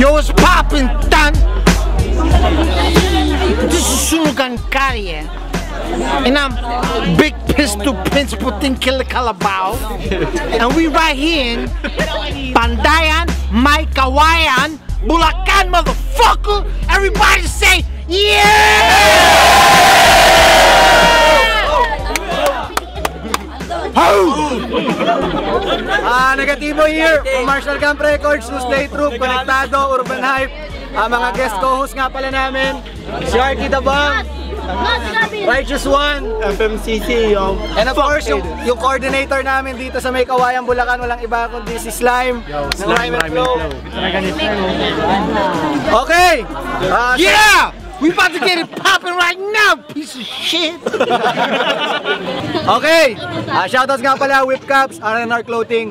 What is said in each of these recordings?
Yo, what's poppin', Tan? This is Sunugan Karye. And I'm Big Pistol Prince Putin Killer Calabao. And we right here in Pandayan, May Kawayan, Bulacan, motherfucker. Everybody say, Negativo here, Marshall Camp Records, Tuesday Troop, Konektado, Urban Hype. Mga guest co-host nga pala namin, si Arky Dabang, Righteous One, FMCC, and of course yung coordinator namin dito sa May Kawayan, Bulacan, walang iba kundi si Slime ng Rhyme and Flow. Okay! yeah! We about to get it poppin' right now, piece of shit! Okay! Shoutouts nga pala, Whip Caps, RNR Clothing.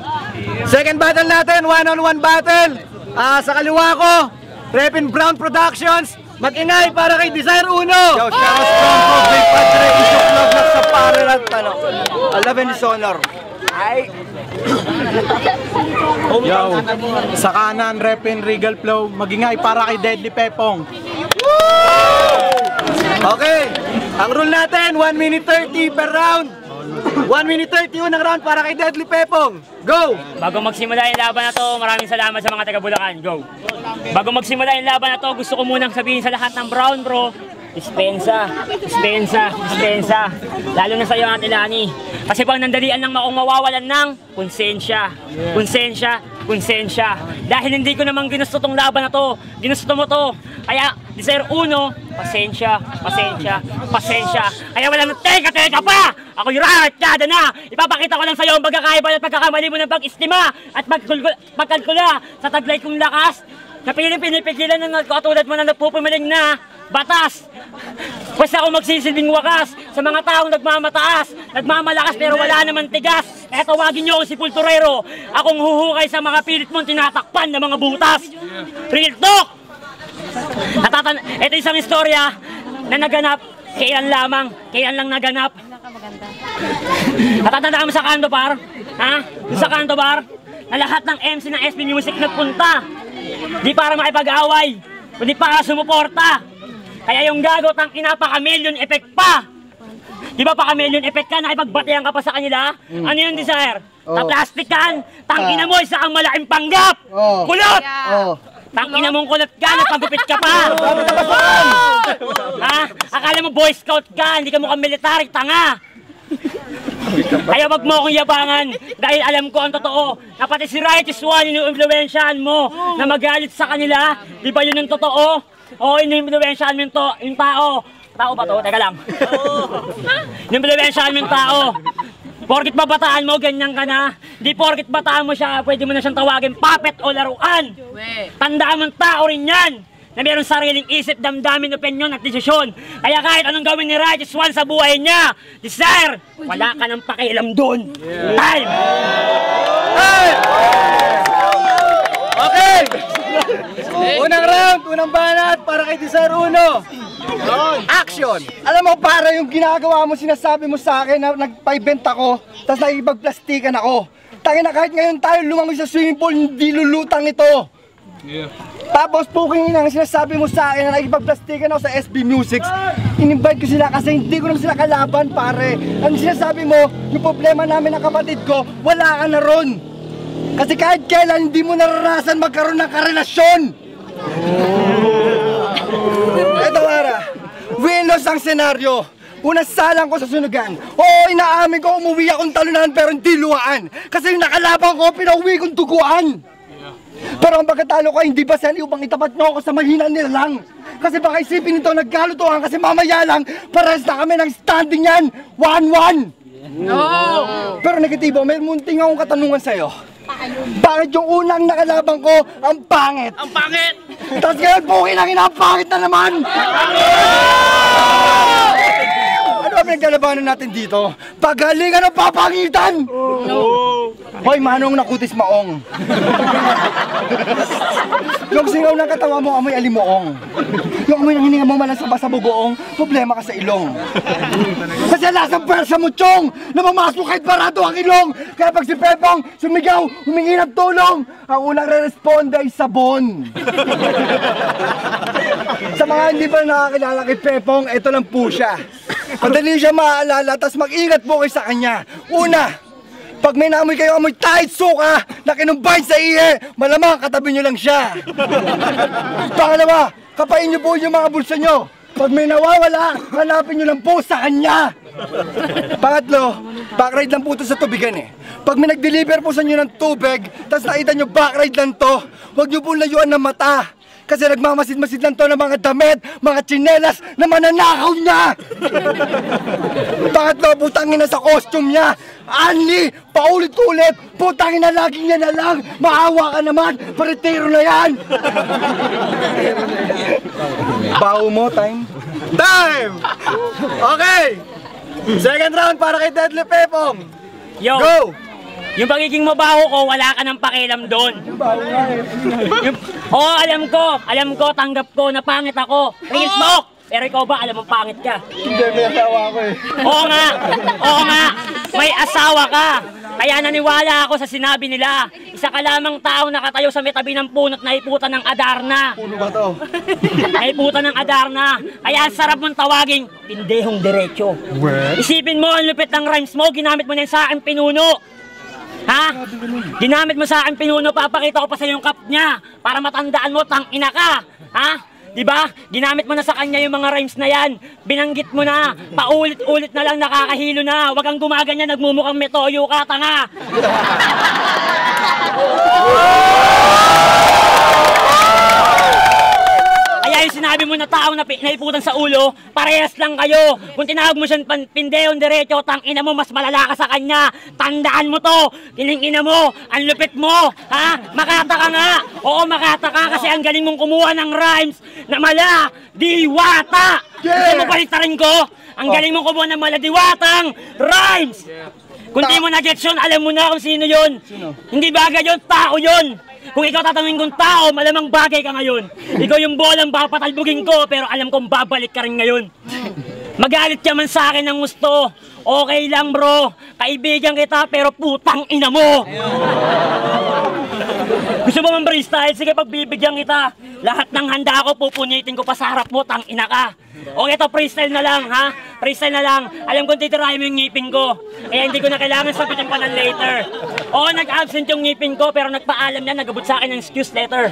Second battle natin, one-on-one battle. Sa kaliwa ko, Repin Brown Productions. Mag-ingay para kay Desire Uno! Yo, shoutouts from Big Padre, Isok Love Love sa Paralat, Alaven Sonor. Ay! Yo, sa kanan, Repin Regal Flow. Mag-ingay para kay Deadly Pepong. Okay, ang rule natin, 1 minute 30 per round. 1 minute 30 unang round para kay Deadly Pepong. Go! Bago magsimula yung laban na to, maraming salamat sa mga taga Bulacan. Go! Bago magsimula yung laban na to, gusto ko munang sabihin sa lahat ng Brown Bro, dispensa, dispensa, dispensa. Lalo na sa iyo, Ate Lani. Kasi pag nandalian lang akong mawawalan ng konsensya. Konsensya, konsensya. Dahil hindi ko naman ginusto tong laban na to. Ginusto mo to. Kaya, Desire Uno, pasensya, pasensya, pasensya. Kaya wala nang teka pa! Ako yung rahatyada na! Ipapakita ko lang sa iyo ang pagkakaiba at pagkakamali mo ng pag-istima at pagkalkula sa taglay kong lakas na pinipigilan ng katulad mo na nagpupumiling na batas. Basta ako magsisilbing wakas sa mga taong nagmamataas, nagmamalakas pero wala naman tigas. Kaya tawagin niyo akong si Pulturero. Akong huhukay sa mga pilit mong tinatakpan ng mga butas. Real talk! Ito isang istorya na naganap kailan lang naganap. Natatandaan mo sa Kanto Bar? Ha? Sa Kanto Bar? Na lahat ng MC ng SB Music nagpunta. Di para makipag-away, kundi para sumuporta. Kaya yung gago, tangina pa ka-million effect pa. Di ba pa ka-million effect ka, nakipagbatehan ka pa sa kanila? Ano yung Desire? Ta-plastikan, tangina mo, isa kang malaking panggap! Kulot! Tangina mong kulot ka, napagupit ka pa! Ha? Akala mo Boy Scout ka, hindi ka mukhang military, tanga! Kaya wag mo akong yabangan dahil alam ko ang totoo na pati si Righteous One inu-influensyahan mo na magalit sa kanila. Di ba yun ang totoo? O inu-influensyahan mo yung tao. Tao ba to? Teka lang. Inu-influensyahan mo yung tao. Porkit babataan mo, ganyan ka na. Di porkit bataan mo siya, pwede mo na siyang tawagin puppet o laruan. Tandaan mong tao rin yan na mayroong sariling isip, damdamin, opinyon at desisyon. Kaya kahit anong gawin ni Righteous One sa buhay niya, Desire, wala ka nang pakialam doon. Time! Hey! Okay! Unang round, unang banat para kay Desire Uno. Action! Alam mo para yung ginagawa mo, sinasabi mo sa akin na nagpa-event ako, tapos nakikipag-plastikan ako. Tangina, kahit ngayon tayo lumangoy sa swimming pool, hindi lulutang ito. Tapos puking ina, sinasabi mo sa akin na nakikipag-plastikan ako sa SB Music. In-invite ko sila kasi hindi ko naman sila kalaban, pare. Ang sinasabi mo, yung problema namin ng kapatid ko, wala ka na ron. Kasi kahit kailan hindi mo naranasan magkaroon ng karelasyon. Eto Ara, win-loss ang senaryo. Unang salang ko sa sunugan. Oo, inaamin ko umuwi akong talunan pero hindi luhaan. Kasi yung nakalaban ko, pinauwi kong duguan. Pero ang pagkatalo ko, hindi ba saan upang itapat nyo ako sa mahina nila lang? Kasi baka isipin nito, nagkalutuhan kasi mamaya lang, pares na kami ng standing yan, 1-1! No! Pero negatibo, may munting akong katanungan sa'yo. Bakit yung unang nakalaban ko, ang pangit? Ang pangit! Tapos ngayon, pukin ang ina, ang pangit na naman! Ano ba pinagkalabanan natin dito? Pagalingan ng papangitan! Hoy, manong nakutis maong. Yung singaw ng katawa mo, amoy alimoong. Yung amoy ng hininga mo malasaba sa bugoong, problema ka sa ilong. Kasi lasang pwersa mo, Chong, na mamasok kahit barado ang ilong. Kaya pag si Pepong sumigaw, humingi ng tulong, ang unang re-responde ay sabon. Sa mga hindi pa nakakilala kay Pepong, ito lang po siya. Madali siya maaalala, tas mag-ingat po kayo sa kanya. Una, pag may naamoy kayo amoy tahit suka na kinumbay sa iye, malamang katabi nyo lang siya. Pangalawa, kapain nyo po yung mga bulsa nyo. Pag may nawawala, hanapin nyo lang po sa kanya. Pangatlo, backride lang po ito sa tubigan eh. Pag may nag-deliver po sa inyo ng tubig, tas nakita nyo backride lang to, huwag nyo po layuan ng mata. Kasi nagmamasid-masid lang to ng mga damit, mga tsinelas na mananakaw niya! Pangatlo, putangin na sa costume niya! Anli! Paulit-ulit! Putangin na lagi niya na lang! Maawa ka naman! Paretero na yan! Baho mo, time? Time! Okay! Second round para kay Deadly Pepong! Yo! Go! Yung pagiging mabaho ko, wala ka ng pakialam doon. Oo, alam ko, tanggap ko na pangit ako. Real talk! Pero ikaw ba, alam mong pangit ka? Hindi, may asawa ako eh. Oo nga, may asawa ka. Kaya naniwala ako sa sinabi nila. Isa ka lamang tao nakatayo sa may tabi ng puno't naiputan ng Adarna. Puno ba to? Naiputan ng Adarna. Kaya ang sarap mong tawaging pindehong diretso. Isipin mo, ang lupit ng rhymes mo, ginamit mo na sa akin pinuno. Ha? Ginamit mo sa akin pinuno, papakita ko pa sa yung cup niya para matandaan mo, tangina ka. Ha? Diba? Ginamit mo na sa kanya yung mga rhymes na yan. Binanggit mo na. Paulit-ulit na lang, nakakahilo na. Huwag kang gumaganyan, nagmumukhang metoyo ka, tanga. Kaya yung sinabi mo na taong naiputan sa ulo, parehas lang kayo. Kung tinawag mo siyang pindeong diretso, tangina mo, mas malala ka sa kanya. Tandaan mo to, tiningina mo, ang lupit mo, ha? Makata ka nga. Oo, makata ka kasi ang galing mong kumuha ng rhymes na mala, diwata. Gusto mo palitarin ko? Ang galing mong kumuha ng maladiwatang rhymes. Kung di mo na-gets yun, alam mo na kung sino yun. Hindi bagay yun, tao yun. Kung ikaw tatanungin kong tao, malamang bagay ka ngayon. Ikaw yung bolang papatalbugin ko, pero alam kong babalik ka rin ngayon. Magalit ka man sa akin ng gusto. Okay lang bro, kaibigan kita, pero putang ina mo. Gusto mo man freestyle? Sige, pagbibigyan kita. Lahat ng handa ko, pupunitin ko pa sa harap mo, tang ina ka. O ito, freestyle na lang, ha? Freestyle na lang. Alam kong titirahin mo yung ngipin ko. Kaya hindi ko na kailangan sabitin pa ng later. Oo, nag-absent yung ngipin ko, pero nagpaalam niya, nagabot sa akin ng excuse letter.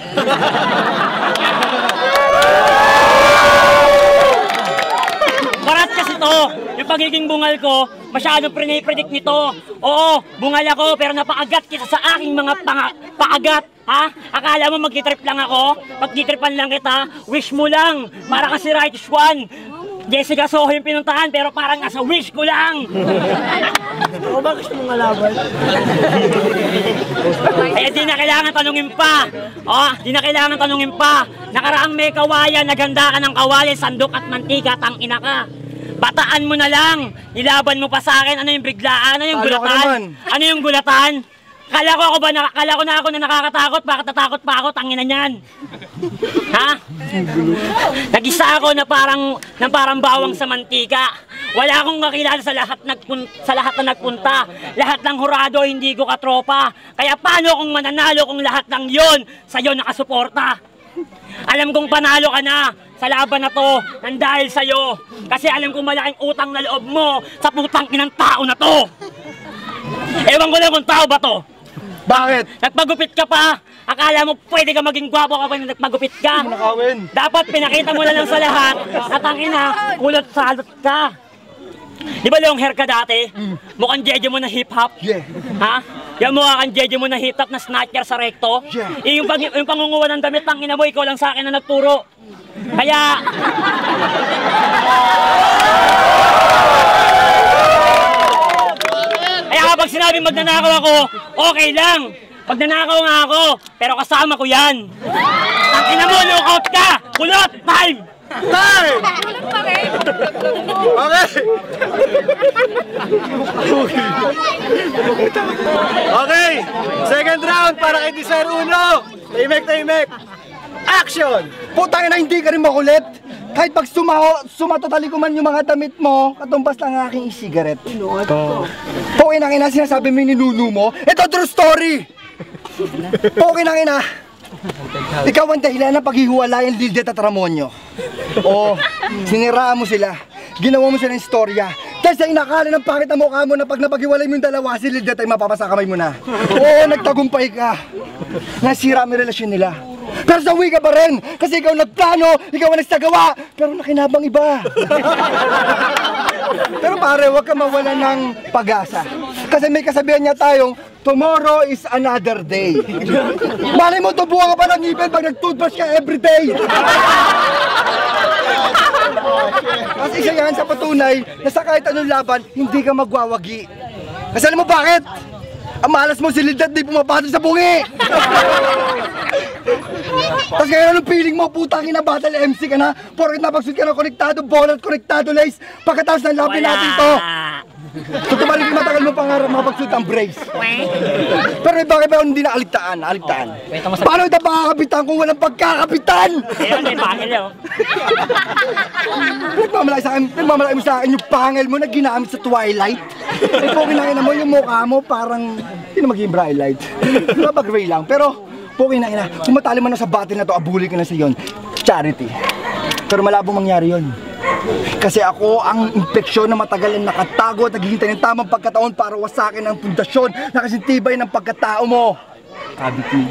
Parat kasi to, yung pagiging bungal ko, masyadong predict nito. Oo, bungal ako, pero napaagat kita sa aking mga paagat. Ha? Akala mo magtitrip lang ako? Pagtitripan lang kita, wish mo lang. Para kasi Righteous One. Jessica Soho yung pinuntahan, pero parang nasa wish ko lang. O ba gusto mong alaban? Kaya di na kailangan tanungin pa. Oh, di na kailangan tanungin pa. Nakaraang may kawayan, naganda ka ng kawayan, sandok at mantika, tangina ka. Bataan mo na lang. Nilaban mo pa sa akin. Ano yung biglaan? Ano yung gulatan? Ano yung gulatan? Kala ko na ako na nakakatakot. Bakit natakot pa ako? Tangina niyan. Ha? Nag-isa ako na parang bawang sa mantika. Wala akong kakilala sa lahat na nagpunta. Lahat ng hurado hindi ko katropa. Kaya paano kung mananalo kung lahat ng yon sa'yo nakasuporta? Alam kong panalo ka na sa laban na to nang dahil sa'yo. Kasi alam kong malaking utang na loob mo sa putang inang tao na to. Ewan ko lang kung tao ba to. Bakit? Nagpagupit ka pa. Akala mo pwede ka maging gwapo kapag nagpagupit ka. Dapat pinakita mo na lang sa lahat na tangina, kulot salot ka. Di ba long hair ka dati? Mukhang jeje mo na hip-hop? Yeah. Ha? Yan mukha kang jeje mo na hip-hop na snatcher sa recto? Yeah. Yung pangunguha ng damit, tangina mo, ikaw lang sa akin na nagturo. Kaya... Kaya kapag sinabing magnanakaw ako, okay lang. Magnanakaw nga ako, pero kasama ko yan. Tangina mo, lookout ka! Kulot! Time! Time! Okay! Okay! Second round para kay Desire Uno! Tahimik! Action! Putang ina, hindi ka rin makulit. Kahit pag sumatotali ko man yung mga damit mo, katumbas lang ang aking e-cigarette. Pukin ang ina, sinasabi mo yung ninuno mo. Ito true story! Pukin ang ina. Ikaw ang dahilan ng paghihiwalay ang Lildet at Ramonyo. Oo, siniraan mo sila. Ginawa mo sila ng istorya. Dahil sa inakala ng pangit na mukha mo na pag napaghiwalay mo yung dalawa, si Lildet ay mapapasakamay mo na. Oo, nagtagumpay ka. Nasira mo yung relasyon nila. Pero sawi ka pa rin, kasi ikaw nagplano, ikaw ang nagsagawa, pero nakinabang iba. Pero pare, huwag ka mawala ng pag-asa. Kasi may kasabihan niya tayong, tomorrow is another day. Malay mo, tubuhan ka pa ng ngipin pag nag-toothbrush ka everyday. Kasi isa yan sa patunay na sa kahit anong laban, hindi ka magwawagi. Kasi alam mo bakit? Ang malas mo si Lildet, di pumapatol sa bungi! Tapos ngayon anong feeling mo, putang ina, battle MC ka na, porket napagsuot ka ng konektado ball at konektado lace, pagkatapos ng labi natin to. So tumalik yung matagal mo pangarap makapagsuot ang brace. Pero bakit ba hindi nakaligtaan? Paano ito makakapitan kung walang pagkakapitan? Ayun, may pangil yun. Nagmamalaki mo sa akin yung pangil mo na ginamit sa Twilight. Eh po kinangin mo yung mukha mo parang hindi na maging bright light. Mabag-gray lang. Pero po kinangin kung matali man na sa battle na to, abuli ka na sa yon. Charity. Pero malabo mangyari yon. Kasi ako ang impeksyon na matagal na nakatago at naghihintay ng tamang pagkataon para wasakin ang pundasyon na kasintibay ng pagkatao mo. Cavity.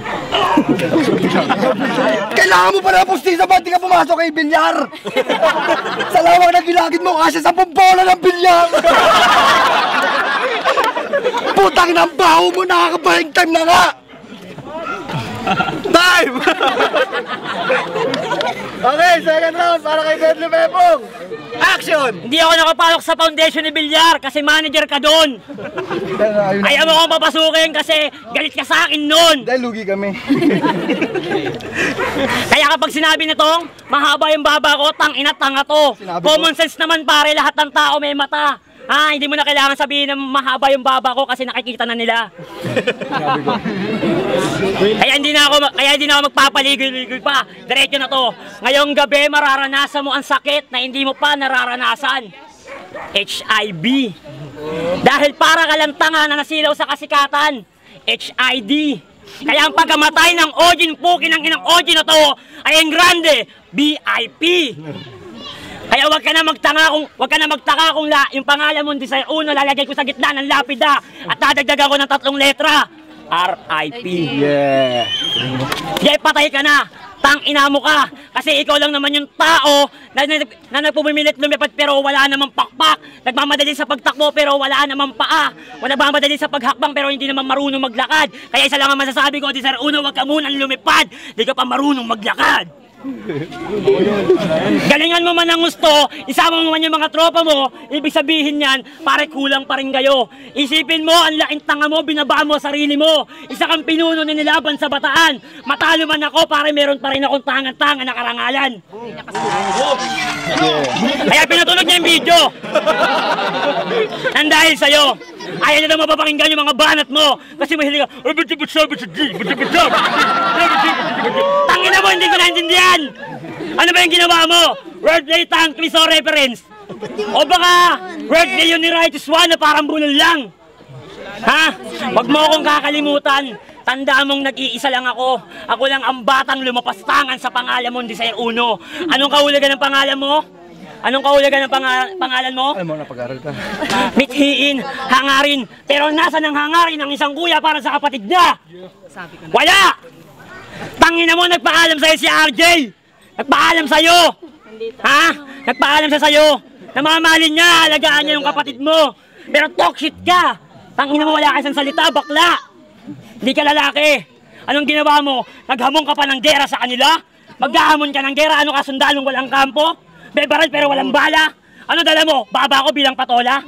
Kailangan mo pa na pustisa ba? Di ka pumasok kay bilyar. Sa lawak na gilagid mo kasi sa bola ng bilyar. Putang ng baho mo, nakakabaling time na nga. Time! Okay, second round para kay Deadly Pepong. Action! Hindi ako nakapalok sa foundation ni Bilyar kasi manager ka doon. Ayaw mo akong papasukin kasi galit ka sa akin noon. Dahil lugi kami. Kaya kapag sinabi na tong mahaba yung baba ko, tang-ina tanga to. Common sense naman pare, lahat ng tao may mata. Ha, hindi mo na kailangan sabihin na mahaba yung baba ko kasi nakikita na nila. Kaya hindi na ako magpapaligoy-ligoy pa. Diretso na to. Ngayong gabi mararanasan mo ang sakit na hindi mo pa nararanasan. HIV. Dahil para ka lang tanga na nasilaw sa kasikatan. HID. Kaya ang pagkamatay ng Ojin Puki ng inang Ojin na to ay ang grande BIP. Kaya wag ka na magtaka kung yung pangalan mo Desire Uno lalagay ko sa gitna ng lapida at dadagdagan ko ng 3 letra. RIP. Yeah. Di patay ka na. Tang-ina mo ka. Kasi ikaw lang naman yung tao na nagpumilit lumipad pero wala namang pakpak. Nagmamadali sa pagtakbo pero wala namang paa. Nagmamadali sa paghakbang pero hindi naman marunong maglakad. Kaya isa lang ang masasabi ko, Desire Uno, wag ka munang lumipad. Di ka pa marunong maglakad. Galingan mo man ang gusto, isama mo man yung mga tropa mo, ibig sabihin yan, pare kulang pa rin kayo. Isipin mo, ang laking tanga mo, binaba mo sarili mo. Isa kang pinuno na nilaban sa bataan. Matalo man ako, pare meron pa rin akong tangan-tangan na karangalan. Kaya pinatulog niya yung video. Nang dahil sa'yo, ayaw na daw mapapakinggan yung mga banat mo. Kasi mahilig ka, tangina mo, hindi ko naintindihan. Ano ba yung ginawa mo? Wordplay, tongue twist o reference? O baka wordplay yun ni Righteous One na parang bulol lang? Ha? Wag mo akong kakalimutan. Tandaan mong nag-iisa lang ako. Ako lang ang batang lumapastangan sa pangalan mong Desire Uno. Anong kahulugan ng pangalan mo? Anong kahulugan ng pangalan mo? Alam mo, napag-aral ka. Mithiin, hangarin. Pero nasa ng hangarin ng isang kuya para sa kapatid niya? Wala! Tangina mo, nagpaalam sa'yo si RJ! Nagpaalam sa'yo! Ha? Nagpaalam siya sa'yo! Namamahalin niya, alagaan niya yung kapatid mo! Pero talk shit ka! Tangina mo, wala ka isang salita, bakla! Hindi ka lalaki! Anong ginawa mo? Naghamon ka pa ng gera sa kanila? Maghahamon ka ng gera, ano ka sundalong walang kampo? Bebaral pero walang bala? Ano dala mo? Baba ko bilang patola?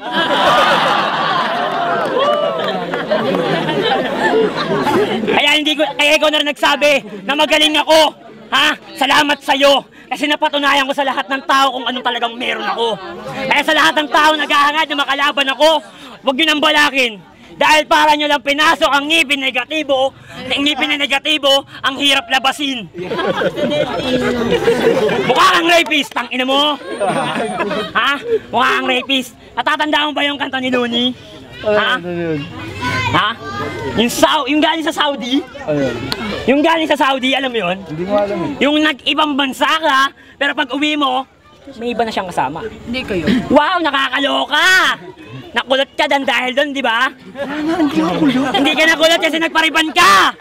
Kaya ikaw na rin nagsabi na magaling ako. Ha? Salamat sa'yo. Kasi napatunayan ko sa lahat ng tao kung anong talagang meron ako. Kaya sa lahat ng tao naghahangad na makalaban ako, huwag yun ang balakin. Dahil para nyo lang pinasok ang ngipin negatibo, ang ngipin na negatibo, ang hirap labasin. Mukha kang rapist, tangina mo. Ha? Mukha kang rapist. Natatandaan mo ba yung kanta ni Looney? Ha? Ha? Yung galing sa Saudi? Yung galing sa Saudi, alam mo yun? Hindi mo alam eh. Yung nag-ibang bansa ka, pero pag uwi mo, may iba na siyang kasama. Hindi kayo. Wow, nakakaloka! Nakulot ka dan dahil doon, di ba? Hindi ka nakulot kasi nagpariban ka!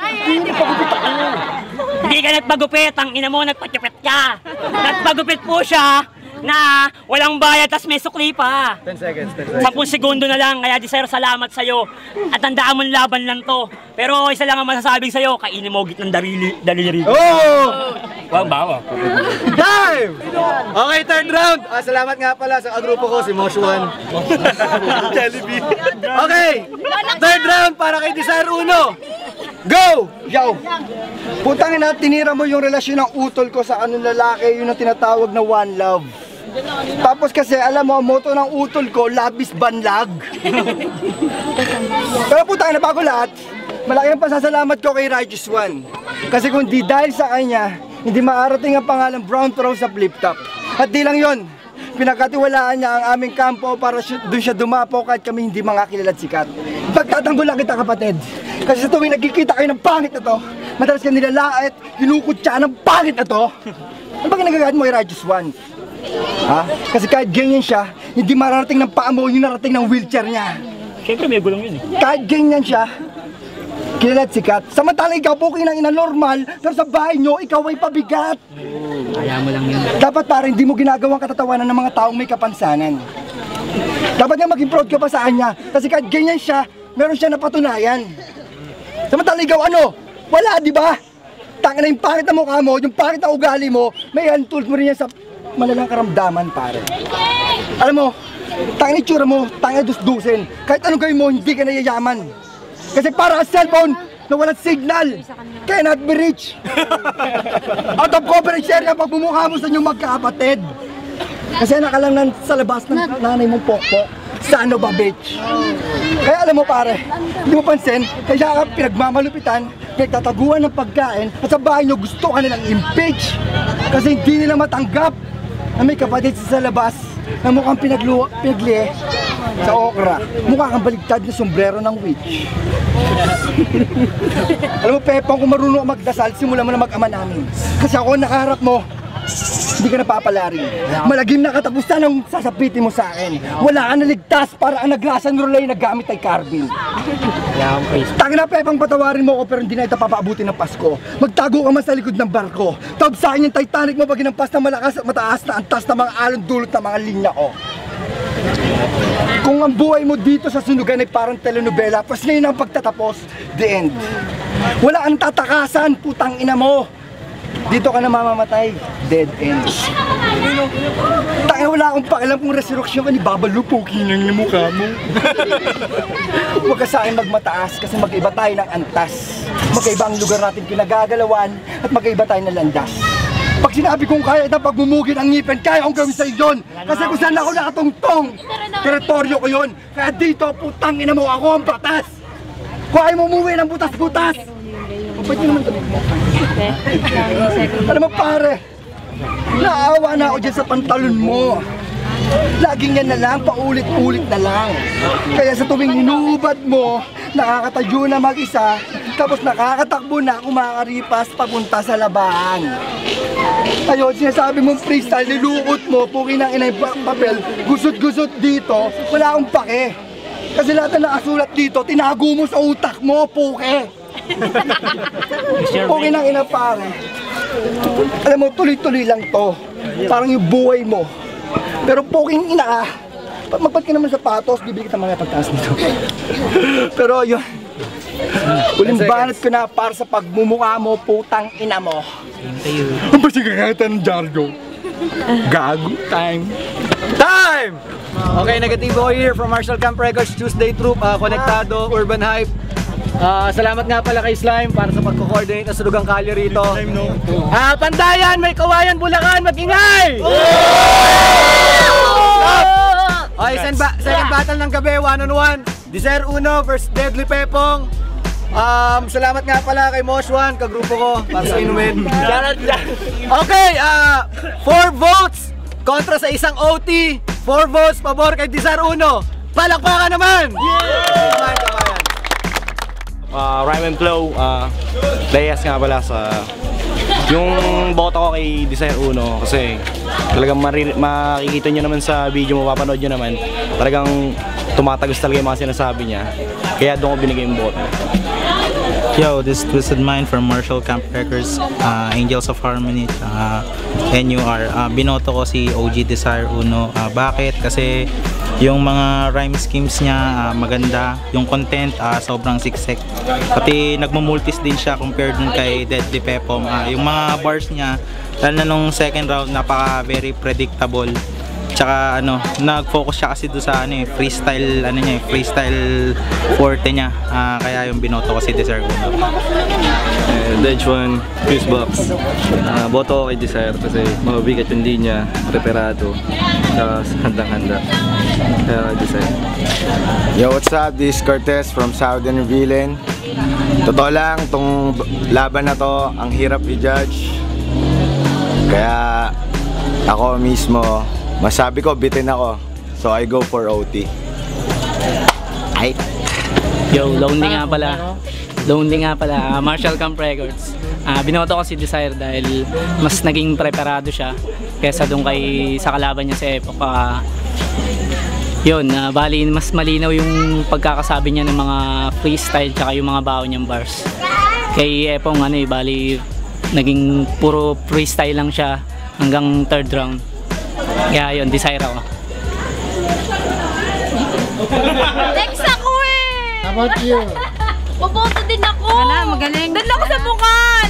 Hindi ka nagpagupit, ang ina mo nagpatipet ka! Nagpagupit po siya na walang bayad tas may sukli pa. 10 seconds. 10 segundo na lang, kaya di sir, salamat sa'yo. At tandaan mo laban lang to. Pero isa lang ang masasabing sa'yo, kainin mo git ng daliri. Oh! Wow, bawa. Time! Okay, third round. Salamat nga pala sa kagrupo ko, si Moshuan. Jollibee. Okay, third round para kay Desire Uno. Go! Yo! Putangin na, tinira mo yung relasyon ng utol ko sa anong lalaki, yun ang tinatawag na one love. Tapos kasi alam mo, ang motto ng utol ko, labis banlag. Pero putangin na, bago lahat, malaki ang pasasalamat ko kay Righteous One. Kasi kung di dahil sa kanya, hindi maarating ang pangalan Brown Throw sa flip top. At di lang yun, pinagkatiwalaan niya ang aming kampo para doon siya dumapo kahit kami hindi mga kilala at sikat. Pagtatanggol lang kita, kapatid. Kasi sa tuwing nagkikita kayo ng pangit na to, madalas ka nilalait, kinukutsa ng pangit na to. Ano ba ginagagaan mo kay Righteous One? Ha? Kasi kahit ganyan siya, hindi mararating ng paa mo yung narating ng wheelchair niya. Siyempre may gulong yun eh. Kahit ganyan siya, kilala at sikat. Samantalang ikaw po ina normal, pero sa bahay nyo, ikaw ay pabigat. Kaya mo lang yun. Dapat para hindi mo ginagawang katatawanan ng mga taong may kapansanan. Dapat nga maging proud ka pa sa kanya, kasi kahit ganyan siya, meron siya napatunayan. Samantalang ikaw ano? Wala, di ba? Tangin na yung pangit na mukha mo, yung pangit na ugali mo, may handtools mo rin yan sa malalang karamdaman, pare. Alam mo, tangin na itsura mo, tangin na dusdusin. Kahit anong gawin mo, hindi ka nayayaman. Kasi para ang cellphone na walang signal, cannot be reached. Out of coverage area pag bumukha mo sa inyong magkakapatid. Kasi nakalang sa labas ng nanay mong pokpok, sa ano ba, bitch? Kaya alam mo pare, hindi mo pansin, kaya ka pinagmamalupitan, pinagtataguan ng pagkain, at sa bahay nyo gusto ka nilang impeach. Kasi hindi nila matanggap na may kapatid sa labas na mukhang pinaglihe sa okra. Mukha kang baligtad na sombrero ng witch. Alam mo, Pepang, kung marunong magdasal, simulan mo na mag-ama namin. Kasi ako nakaharap mo, hindi ka napapalarin. Malagim na katapusan ang sasapitin mo sa akin. Wala ka naligtas para ang naglasan rolay na gamit ay carbine. Tangin na, Pepang, patawarin mo ako pero hindi na ito papaabutin ng Pasko. Magtago ka man sa likod ng barko. Tawag sa akin yung Titanic mo pag ginampas na malakas at mataas na antas na mga alon dulot na mga linya ko. Kung ang buhay mo dito sa sunugan ay parang telenovela, pas ngayon ang pagtatapos, the end. Wala kang tatakasan, putang ina mo. Dito ka na mamamatay, dead end. Tangina, wala akong pakialam kung resurrection ka ni babalupukin ng mukha mo. Huwag ka sa akin magmataas kasi mag-iba tayo ng antas. Magkaiba ang lugar natin kinagagalawan at magkaiba tayo ng landas. Pag sinabi kong kaya na pagmumugin ang ngipin, kaya akong gawin sa'yo yun. Kasi kung saan ako nakatungtong, teritoryo ko yun. Kaya dito, putang ina mo, ako ang batas. Kung ayaw mo umuwi ng butas-butas. Ba't yun naman ito? Alam mo pare, naawa na ako dyan sa pantalon mo. Laging yan na lang, paulit-ulit na lang. Kaya sa tuwing inuubad mo, nakakatayo na mag-isa, tapos nakakatakbo na kumakaripas papunta sa labahan. Ayun, sinasabi mong freestyle, nilukot mo, pukin ang inay papel, gusot-gusot dito, wala akong pake. Kasi lahat na nakasulat dito, tinago mo sa utak mo, puke. Pukin ang ina pare. Alam mo, tuloy-tuloy lang to. Parang yung buhay mo. Pero puking ina ka, magpat ka naman sapatos, bibili kita mga pagtaas nito. Pero yun, uling banat ko na para sa pagmumukha mo, putang ina mo. Ang pasigagatan ng Jargo. Gago. Time. Time! Okay, negativo here from Marshall Camp Records, Tuesday Troop, Konektado, Urban Hype. Salamat nga pala kay Slime para sa pagko-coordinate ng Sunugang Kalye rito. Pandayan, may Kawayan, Bulacan, mag-ingay! Okay, second battle ng gabi, 1-on-1. Desire Uno versus Deadly Pepong. Salamat nga pala kay Moshwan, kagrupo ko, para sa inumin. Okay, 4 votes kontra sa isang OT. 4 votes pabor kay Desire Uno. Palakpakan naman! Rhyme and Flow, Playas nga pala sa yung boto ko kay Desire Uno kasi talagang makikita nyo naman sa video, mapapanood nyo naman talagang tumatagos talaga yung mga sinasabi niya, kaya doon ko binigay yung boto. Yo, this is Twisted Mind from Marshall Camp Records, Angels of Harmony, NUR. Binoto ko si OG Desire Uno. Bakit? Kasi yung mga rhyme schemes niya maganda, yung content sobrang siksik. Pati nagmumultis din siya compared dun kay Deadly Pepom. Yung mga bars niya, lalo na nung second round, napaka very predictable. Tsaka nag-focus siya kasi doon sa freestyle forte niya. Kaya yung binoto ko si Desire Uno. Dodge One, Fusebox. Boto ko kay Desire kasi mabigat yung linya, preparado, handang-handa. Kaya Desire. Yo, what's up? This is Cortez from Southern Villain. Totoo lang, itong laban na to, ang hirap i-judge. Kaya ako mismo, masabi ko, bitin ako. So I go for OT. Ay. Yo, lonely nga pala. Marshall Camp Records. Binoto ko si Desire dahil mas naging preparado siya kesa doon sa kalaban niya sa Epoch. Yun, bali mas malinaw yung pagkakasabi niya ng mga freestyle tsaka yung mga baon niyang bars. Kay Epong bali naging puro freestyle lang siya hanggang third round. Kaya yun, Desire ako. Next ako eh! How about you? Boboto din ako! Wala, magaling. Doon ako sa bukal!